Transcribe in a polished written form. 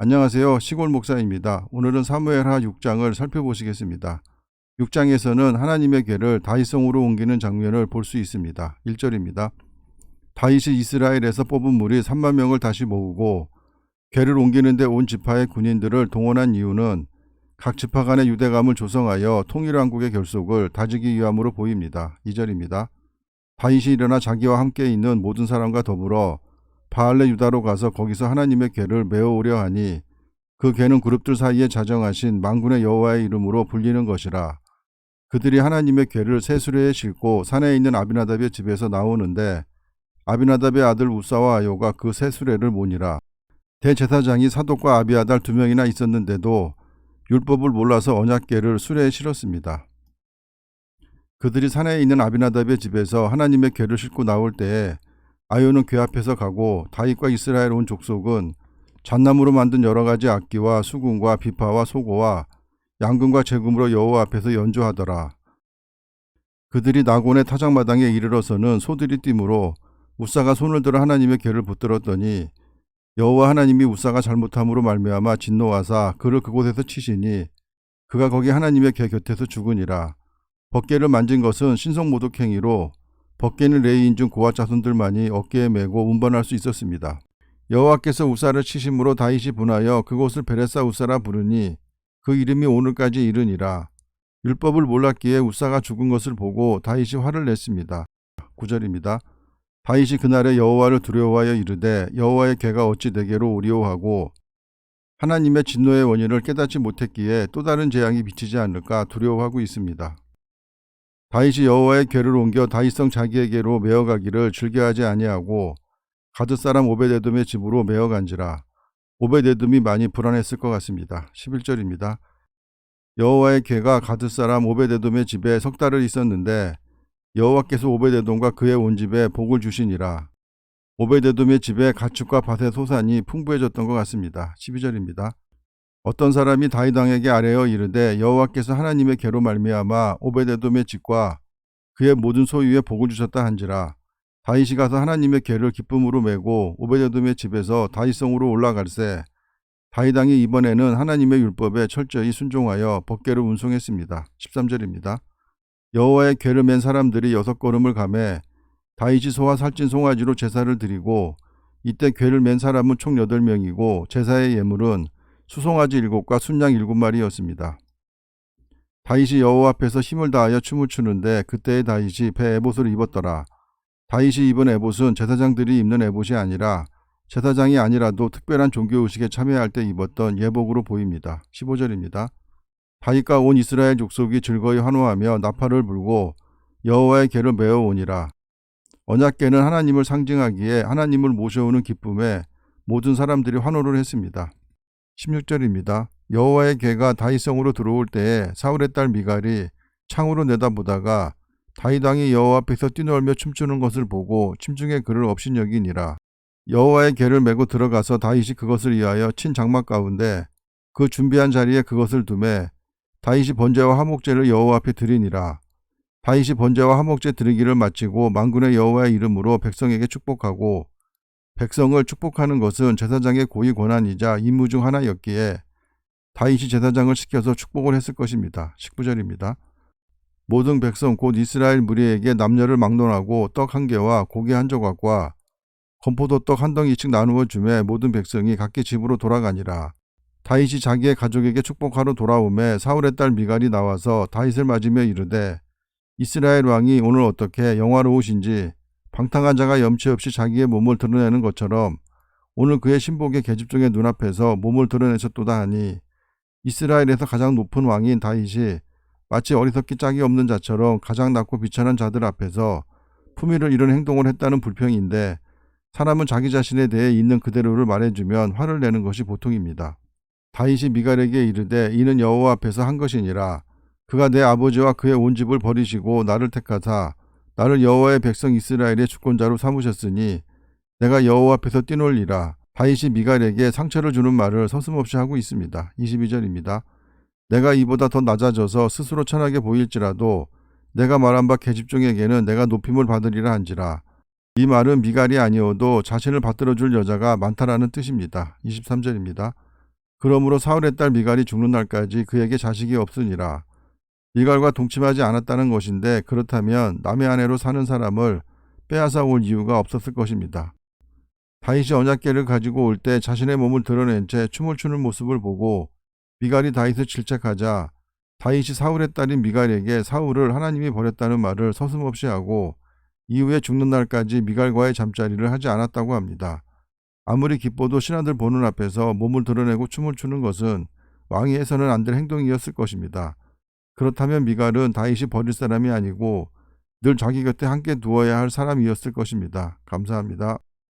안녕하세요. 시골 목사입니다. 오늘은 사무엘하 6장을 살펴보시겠습니다. 6장에서는 하나님의 궤를 다윗성으로 옮기는 장면을 볼 수 있습니다. 1절입니다. 다윗이 이스라엘에서 뽑은 무리 3만 명을 다시 모으고 궤를 옮기는 데 온 지파의 군인들을 동원한 이유는 각 지파 간의 유대감을 조성하여 통일왕국의 결속을 다지기 위함으로 보입니다. 2절입니다. 다윗이 일어나 자기와 함께 있는 모든 사람과 더불어 바알레 유다로 가서 거기서 하나님의 궤를 메어오려 하니 그 궤는 그룹들 사이에 자정하신 만군의 여호와의 이름으로 불리는 것이라. 그들이 하나님의 궤를 새 수레에 싣고 산에 있는 아비나답의 집에서 나오는데 아비나답의 아들 우사와 아요가 그 새 수레를 모니라. 대제사장이 사독과 아비아달 2명이나 있었는데도 율법을 몰라서 언약궤를 수레에 실었습니다. 그들이 산에 있는 아비나답의 집에서 하나님의 궤를 싣고 나올 때에 아요는 궤 앞에서 가고 다윗과 이스라엘 온 족속은 잣나무로 만든 여러 가지 악기와 수금과 비파와 소고와 양금과 제금으로 여호와 앞에서 연주하더라. 그들이 나곤의 타작마당에 이르러서는 소들이 뛰므로 우사가 손을 들어 하나님의 궤를 붙들었더니 여호와 하나님이 우사가 잘못함으로 말미암아 진노하사 그를 그곳에서 치시니 그가 거기 하나님의 궤 곁에서 죽으니라. 벗궤를 만진 것은 신성모독행위로 벗궤는 레위인 중 고아 자손들만이 어깨에 메고 운반할 수 있었습니다. 여호와께서 우사를 치심으로 다윗이 분하여 그곳을 베레사 우사라 부르니 그 이름이 오늘까지 이르니라. 율법을 몰랐기에 우사가 죽은 것을 보고 다윗이 화를 냈습니다. 9절입니다. 다윗이 그날에 여호와를 두려워하여 이르되 여호와의 궤가 어찌 내게로 오리오 하고 하나님의 진노의 원인을 깨닫지 못했기에 또 다른 재앙이 미치지 않을까 두려워하고 있습니다. 다윗이 여호와의 궤를 옮겨 다윗성 자기에게로 메어가기를 즐겨하지 아니하고 가드 사람 오벳에돔의 집으로 메어간지라. 오벳에돔이 많이 불안했을 것 같습니다. 11절입니다. 여호와의 궤가 가드 사람 오벳에돔의 집에 석 달을 있었는데 여호와께서 오벳에돔과 그의 온 집에 복을 주시니라. 오벳에돔의 집에 가축과 밭의 소산이 풍부해졌던 것 같습니다. 12절입니다. 어떤 사람이 다윗 왕에게 아뢰어 이르되 여호와께서 하나님의 궤로 말미암아 오벳에돔의 집과 그의 모든 소유에 복을 주셨다 한지라. 다윗이 가서 하나님의 궤를 기쁨으로 메고 오벳에돔의 집에서 다윗성으로 올라갈새 다윗 왕이 이번에는 하나님의 율법에 철저히 순종하여 벗궤를 운송했습니다. 13절입니다. 여호와의 궤를 맨 사람들이 6걸음을 가매 다윗이 소와 살찐 송아지로 제사를 드리고 이때 궤를 맨 사람은 총 8명이고 제사의 예물은 수송아지 7과 순양 7마리였습니다. 다윗이 여호와 앞에서 힘을 다하여 춤을 추는데 그때의 다윗이 배 에봇을 입었더라. 다윗이 입은 에봇은 제사장들이 입는 에봇이 아니라 제사장이 아니라도 특별한 종교의식에 참여할 때 입었던 예복으로 보입니다. 15절입니다. 다윗과 온 이스라엘 족속이 즐거이 환호하며 나팔을 불고 여호와의 궤를 메어오니라. 언약궤는 하나님을 상징하기에 하나님을 모셔오는 기쁨에 모든 사람들이 환호를 했습니다. 16절입니다. 여호와의 궤가 다윗성으로 들어올 때에 사울의 딸 미갈이 창으로 내다보다가 다윗 왕이 여호와 앞에서 뛰놀며 춤추는 것을 보고 침중에 그를 업신여기니라. 여호와의 궤를 메고 들어가서 다윗이 그것을 위하여 친 장막 가운데 그 준비한 자리에 그것을 두매 다윗이 번제와 화목제를 여호와 앞에 드리니라. 다윗이 번제와 화목제 드리기를 마치고 만군의 여호와의 이름으로 백성에게 축복하고 백성을 축복하는 것은 제사장의 고위 권한이자 임무 중 하나였기에 다윗이 제사장을 시켜서 축복을 했을 것입니다. 19절입니다. 모든 백성 곧 이스라엘 무리에게 남녀를 막론하고 떡 1개와 고기 1조각과 건포도 떡 1덩이씩 나누어 주매 모든 백성이 각기 집으로 돌아가니라. 다윗이 자기의 가족에게 축복하러 돌아오매 사울의 딸 미갈이 나와서 다윗을 맞으며 이르되 이스라엘 왕이 오늘 어떻게 영화로우신지 방탕한 자가 염치 없이 자기의 몸을 드러내는 것처럼 오늘 그의 신복의 계집종의 눈앞에서 몸을 드러내셨도다 하니 이스라엘에서 가장 높은 왕인 다윗이 마치 어리석기 짝이 없는 자처럼 가장 낮고 비천한 자들 앞에서 품위를 잃은 행동을 했다는 불평인데 사람은 자기 자신에 대해 있는 그대로를 말해주면 화를 내는 것이 보통입니다. 다윗이 미갈에게 이르되 이는 여호와 앞에서 한 것이니라. 그가 내 아버지와 그의 온 집을 버리시고 나를 택하사 나를 여호와의 백성 이스라엘의 주권자로 삼으셨으니 내가 여호와 앞에서 뛰놀리라. 다윗이 미갈에게 상처를 주는 말을 서슴없이 하고 있습니다. 22절입니다. 내가 이보다 더 낮아져서 스스로 천하게 보일지라도 내가 말한 바 계집종에게는 내가 높임을 받으리라 한지라. 이 말은 미갈이 아니어도 자신을 받들어줄 여자가 많다라는 뜻입니다. 23절입니다. 그러므로 사울의 딸 미갈이 죽는 날까지 그에게 자식이 없으니라. 미갈과 동침하지 않았다는 것인데 그렇다면 남의 아내로 사는 사람을 빼앗아 올 이유가 없었을 것입니다. 다윗이 언약궤를 가지고 올 때 자신의 몸을 드러낸 채 춤을 추는 모습을 보고 미갈이 다윗을 질책하자 다윗이 사울의 딸인 미갈에게 사울을 하나님이 버렸다는 말을 서슴없이 하고 이후에 죽는 날까지 미갈과의 잠자리를 하지 않았다고 합니다. 아무리 기뻐도 신하들 보는 앞에서 몸을 드러내고 춤을 추는 것은 왕이 해서는 안 될 행동이었을 것입니다. 그렇다면 미갈은 다윗이 버릴 사람이 아니고 늘 자기 곁에 함께 두어야 할 사람이었을 것입니다. 감사합니다.